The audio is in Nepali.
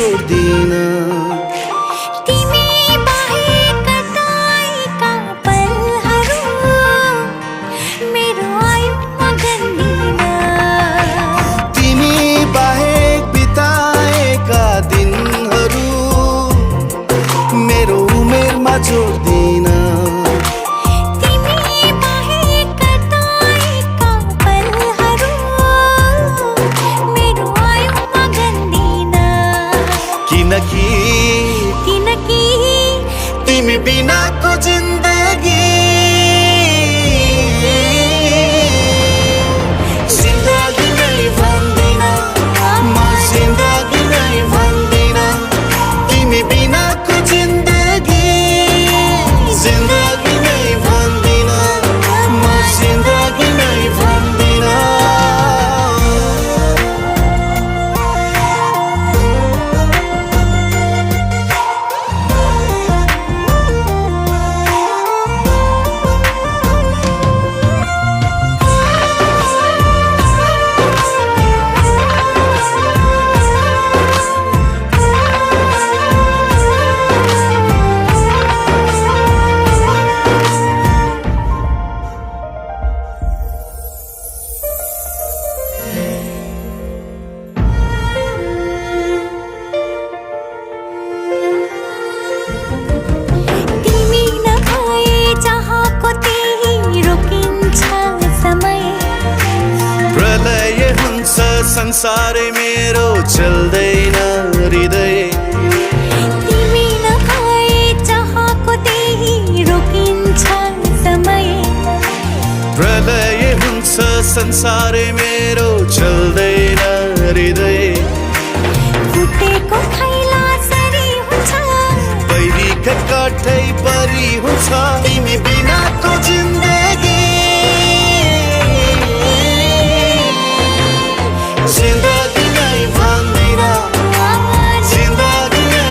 छोड्दिन। छोड्दिन तिमी बाहेक कताएका पलहरू मेरो आयुमा गन्दिन। किनकि तिमी बिनाको जिन्दगी जिन्दगी नै भन्दिन, म जिन्दगी नै भन्दिन। तिमी बिनाको जिन्दगी जिन्दगी नै भन्दिन, म जिन्दगी नै भन्दिन। प्रलय हुन्छ संसारै मेरो चल्दैन हृदय। तिमी नभए चाहको त्यही रोकिन्छ समय। प्रलय हुन्छ संसारै मेरो चल्दैन हृदय।